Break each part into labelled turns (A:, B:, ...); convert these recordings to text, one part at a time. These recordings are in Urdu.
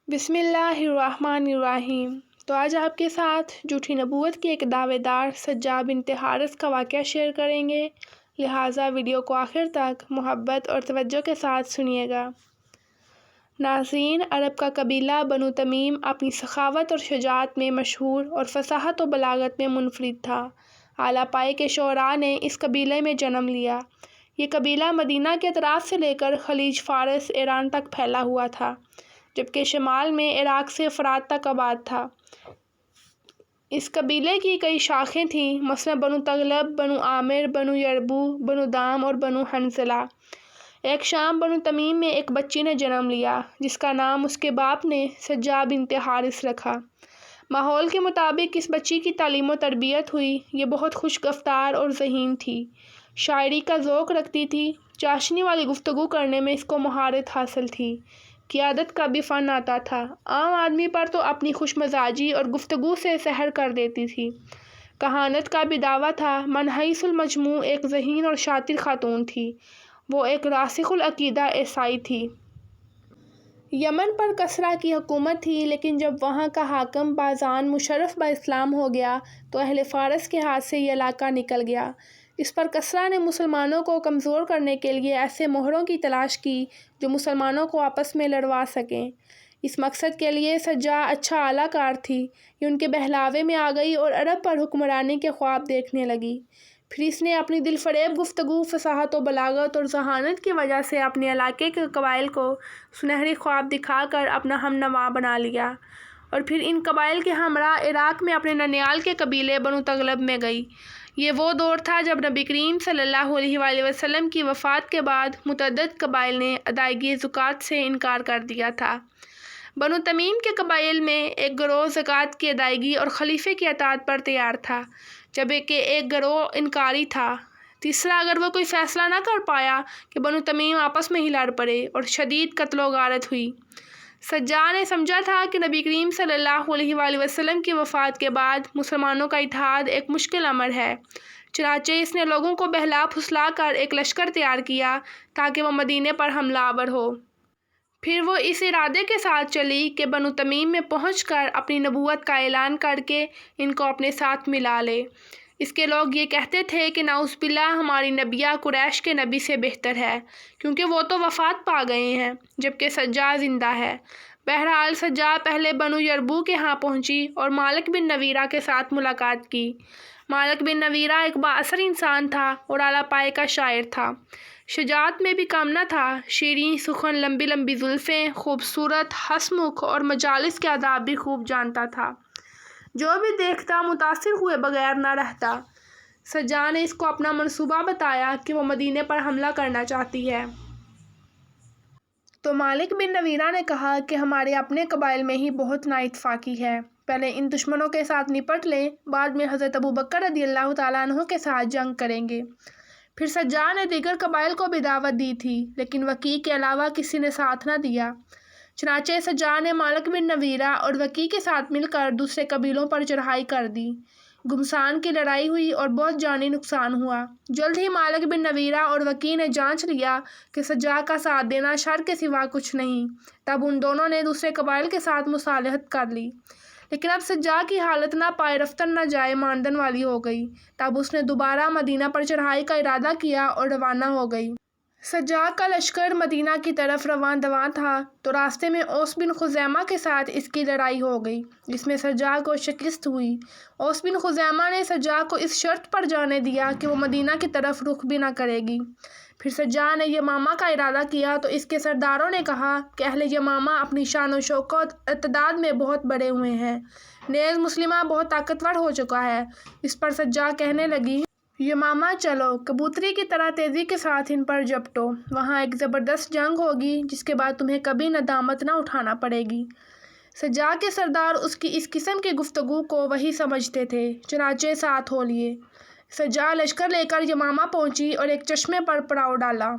A: بسم اللہ الرحمن الرحیم۔ تو آج آپ کے ساتھ جھوٹی نبوت کی ایک دعوے دار سجاد بنت حارث کا واقعہ شیئر کریں گے، لہٰذا ویڈیو کو آخر تک محبت اور توجہ کے ساتھ سنیے گا۔ ناظرین، عرب کا قبیلہ بنو تمیم اپنی سخاوت اور شجاعت میں مشہور اور فصاحت و بلاغت میں منفرد تھا۔ اعلیٰ پائے کے شعراء نے اس قبیلے میں جنم لیا۔ یہ قبیلہ مدینہ کے اطراف سے لے کر خلیج فارس ایران تک پھیلا ہوا تھا، جبکہ شمال میں عراق سے فرات تک آباد تھا۔ اس قبیلے کی کئی شاخیں تھیں، مثلاً بنو تغلب، بنو عامر، بنو یربوع، بنو دام اور بنو حنظلہ۔ ایک شام بنو تمیم میں ایک بچی نے جنم لیا، جس کا نام اس کے باپ نے سجاد بنت حارث رکھا۔ ماحول کے مطابق اس بچی کی تعلیم و تربیت ہوئی۔ یہ بہت خوش گفتار اور ذہین تھی، شاعری کا ذوق رکھتی تھی، چاشنی والی گفتگو کرنے میں اس کو مہارت حاصل تھی، قیادت کا بھی فن آتا تھا، عام آدمی پر تو اپنی خوش مزاجی اور گفتگو سے سحر کر دیتی تھی۔ کہانت کا بھی دعویٰ تھا۔ من حیث المجموع ایک ذہین اور شاطر خاتون تھی۔ وہ ایک راسخ العقیدہ عیسائی تھی۔ یمن پر کسریٰ کی حکومت تھی، لیکن جب وہاں کا حاکم باذان مشرف باسلام ہو گیا تو اہل فارس کے ہاتھ سے یہ علاقہ نکل گیا۔ اس پر کسریٰ نے مسلمانوں کو کمزور کرنے کے لیے ایسے مہروں کی تلاش کی جو مسلمانوں کو آپس میں لڑوا سکیں۔ اس مقصد کے لیے سجاد اچھا آلہ کار تھی۔ یہ ان کے بہلاوے میں آ گئی اور عرب پر حکمرانی کے خواب دیکھنے لگی۔ پھر اس نے اپنی دل فریب گفتگو، فصاحت و بلاغت اور ذہانت کی وجہ سے اپنے علاقے کے قبائل کو سنہری خواب دکھا کر اپنا ہم نوا بنا لیا، اور پھر ان قبائل کے ہمراہ عراق میں اپنے ننیال کے قبیلے بنو تغلب میں گئی۔ یہ وہ دور تھا جب نبی کریم صلی اللہ علیہ وآلہ وسلم کی وفات کے بعد متعدد قبائل نے ادائیگی زکوٰۃ سے انکار کر دیا تھا۔ بنو تمیم کے قبائل میں ایک گروہ زکوٰۃ کی ادائیگی اور خلیفے کی اطاعت پر تیار تھا، جبکہ ایک گروہ انکاری تھا۔ تیسرا، اگر وہ کوئی فیصلہ نہ کر پایا کہ بنو تمیم آپس میں ہی لڑ پڑے اور شدید قتل و غارت ہوئی۔ سجاد نے سمجھا تھا کہ نبی کریم صلی اللہ علیہ وآلہ وسلم کی وفات کے بعد مسلمانوں کا اتحاد ایک مشکل امر ہے، چنانچہ اس نے لوگوں کو بہلا پھسلا کر ایک لشکر تیار کیا تاکہ وہ مدینے پر حملہ آور ہو۔ پھر وہ اس ارادے کے ساتھ چلی کہ بنو تمیم میں پہنچ کر اپنی نبوت کا اعلان کر کے ان کو اپنے ساتھ ملا لے۔ اس کے لوگ یہ کہتے تھے کہ نعوذ باللہ، ہماری نبیہ قریش کے نبی سے بہتر ہے، کیونکہ وہ تو وفات پا گئے ہیں، جبکہ سجاد زندہ ہے۔ بہرحال سجاد پہلے بنو یربوع کے ہاں پہنچی اور مالک بن نویرہ کے ساتھ ملاقات کی۔ مالک بن نویرہ ایک بااثر انسان تھا اور اعلیٰ پائے کا شاعر تھا۔ شجاعت میں بھی کم نہ تھا، شیریں سخن، لمبی لمبی زلفیں، خوبصورت ہنسمکھ اور مجالس کے آداب بھی خوب جانتا تھا۔ جو بھی دیکھتا متاثر ہوئے بغیر نہ رہتا۔ سجاد نے اس کو اپنا منصوبہ بتایا کہ وہ مدینے پر حملہ کرنا چاہتی ہے۔ تو مالک بن نویرہ نے کہا کہ ہمارے اپنے قبائل میں ہی بہت نا اتفاقی ہے، پہلے ان دشمنوں کے ساتھ نپٹ لیں، بعد میں حضرت ابوبکر رضی اللہ تعالیٰ عنہ کے ساتھ جنگ کریں گے۔ پھر سجاد نے دیگر قبائل کو بھی دعوت دی تھی، لیکن وکیع کے علاوہ کسی نے ساتھ نہ دیا۔ چنانچہ سجاد نے مالک بن نویرہ اور وکیع کے ساتھ مل کر دوسرے قبیلوں پر چڑھائی کر دی۔ گھمسان کی لڑائی ہوئی اور بہت جانی نقصان ہوا۔ جلد ہی مالک بن نویرہ اور وکیع نے جانچ لیا کہ سجاد کا ساتھ دینا شر کے سوا کچھ نہیں۔ تب ان دونوں نے دوسرے قبائل کے ساتھ مصالحت کر لی، لیکن اب سجاد کی حالت نہ پائے رفتن نہ جائے ماندن والی ہو گئی۔ تب اس نے دوبارہ مدینہ پر چڑھائی کا ارادہ کیا اور روانہ ہو گئی۔ سجاد کا لشکر مدینہ کی طرف رواں دواں تھا تو راستے میں اوس بن خزیمہ کے ساتھ اس کی لڑائی ہو گئی، جس میں سجاد کو شکست ہوئی۔ اوس بن خزیمہ نے سجاد کو اس شرط پر جانے دیا کہ وہ مدینہ کی طرف رخ بھی نہ کرے گی۔ پھر سجاد نے یمامہ کا ارادہ کیا تو اس کے سرداروں نے کہا کہ اہل یمامہ اپنی شان و شوکت اعتداد میں بہت بڑے ہوئے ہیں، نیز مسلمہ بہت طاقتور ہو چکا ہے۔ اس پر سجاد کہنے لگی، یمامہ چلو، کبوتری کی طرح تیزی کے ساتھ ان پر جھپٹو، وہاں ایک زبردست جنگ ہوگی جس کے بعد تمہیں کبھی ندامت نہ اٹھانا پڑے گی۔ سجاد کے سردار اس کی اس قسم کی گفتگو کو وہی سمجھتے تھے، چنانچہ ساتھ ہو لیے۔ سجاد لشکر لے کر یمامہ پہنچی اور ایک چشمے پر پڑاؤ ڈالا۔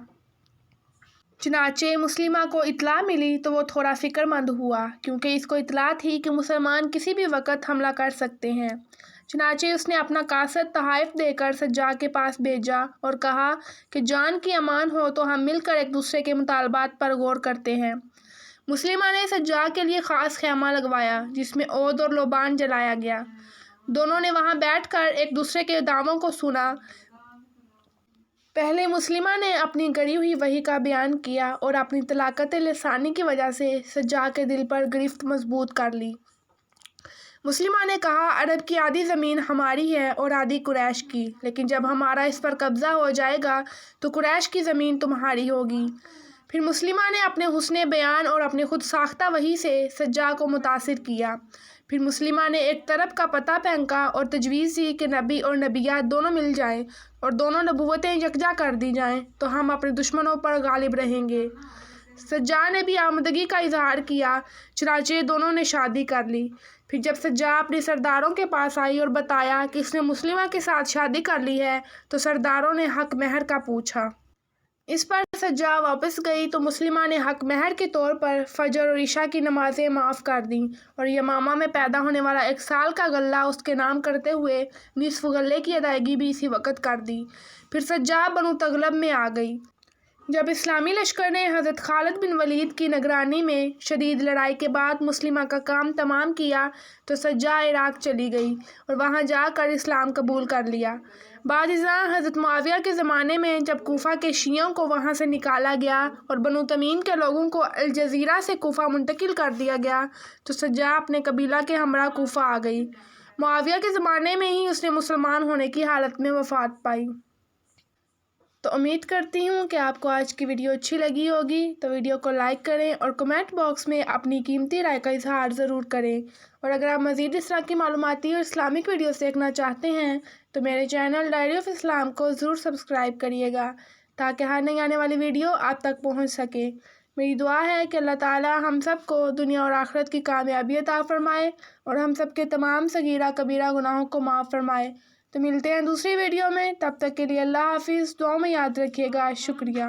A: چنانچہ مسلمہ کو اطلاع ملی تو وہ تھوڑا فکر مند ہوا، کیونکہ اس کو اطلاع تھی کہ مسلمان کسی بھی وقت حملہ کر سکتے ہیں۔ چنانچہ اس نے اپنا قاصد تحائف دے کر سجاد کے پاس بھیجا اور کہا کہ جان کی امان ہو تو ہم مل کر ایک دوسرے کے مطالبات پر غور کرتے ہیں۔ مسلمہ نے سجاد کے لیے خاص خیمہ لگوایا جس میں عود اور لوبان جلایا گیا۔ دونوں نے وہاں بیٹھ کر ایک دوسرے کے دعووں کو سنا۔ پہلے مسلمہ نے اپنی گڑھی ہوئی وحی کا بیان کیا اور اپنی طلاقت لسانی کی وجہ سے سجاد کے دل پر گرفت مضبوط کر لی۔ مسلمہ نے کہا، عرب کی آدھی زمین ہماری ہے اور آدھی قریش کی، لیکن جب ہمارا اس پر قبضہ ہو جائے گا تو قریش کی زمین تمہاری ہوگی۔ پھر مسلمہ نے اپنے حسن بیان اور اپنی خود ساختہ وحی سے سجاد کو متاثر کیا۔ پھر مسلمہ نے ایک طرف کا پتہ پھینکا اور تجویز دی کہ نبی اور نبیات دونوں مل جائیں اور دونوں نبوتیں یکجا کر دی جائیں تو ہم اپنے دشمنوں پر غالب رہیں گے۔ سجاد نے بھی آمادگی کا اظہار کیا، چنانچہ دونوں نے شادی کر لی۔ پھر جب سجاد اپنے سرداروں کے پاس آئی اور بتایا کہ اس نے مسلمہ کے ساتھ شادی کر لی ہے تو سرداروں نے حق مہر کا پوچھا۔ اس پر سجاد واپس گئی تو مسلمہ نے حق مہر کے طور پر فجر اور عشاء کی نمازیں معاف کر دیں اور یمامہ میں پیدا ہونے والا 1 سال کا غلہ اس کے نام کرتے ہوئے نصف غلے کی ادائیگی بھی اسی وقت کر دی۔ پھر سجاد بنو تغلب میں آ گئی۔ جب اسلامی لشکر نے حضرت خالد بن ولید کی نگرانی میں شدید لڑائی کے بعد مسلمہ کا کام تمام کیا تو سجاد عراق چلی گئی اور وہاں جا کر اسلام قبول کر لیا۔ بعد ازاں حضرت معاویہ کے زمانے میں جب کوفہ کے شیعوں کو وہاں سے نکالا گیا اور بنو تمیم کے لوگوں کو الجزیرہ سے کوفہ منتقل کر دیا گیا تو سجاد اپنے قبیلہ کے ہمراہ کوفہ آ گئی۔ معاویہ کے زمانے میں ہی اس نے مسلمان ہونے کی حالت میں وفات پائی۔ تو امید کرتی ہوں کہ آپ کو آج کی ویڈیو اچھی لگی ہوگی، تو ویڈیو کو لائک کریں اور کمنٹ باکس میں اپنی قیمتی رائے کا اظہار ضرور کریں۔ اور اگر آپ مزید اس طرح کی معلوماتی اور اسلامک ویڈیوز دیکھنا چاہتے ہیں تو میرے چینل ڈائری آف اسلام کو ضرور سبسکرائب کریے گا تاکہ ہر نئی آنے والی ویڈیو آپ تک پہنچ سکے۔ میری دعا ہے کہ اللہ تعالی ہم سب کو دنیا اور آخرت کی کامیابی عطا فرمائے اور ہم سب کے تمام صغیرہ کبیرہ گناہوں کو معاف فرمائے۔ تو ملتے ہیں دوسری ویڈیو میں، تب تک کے لیے اللہ حافظ، دعاؤں میں یاد رکھیے گا۔ شکریہ۔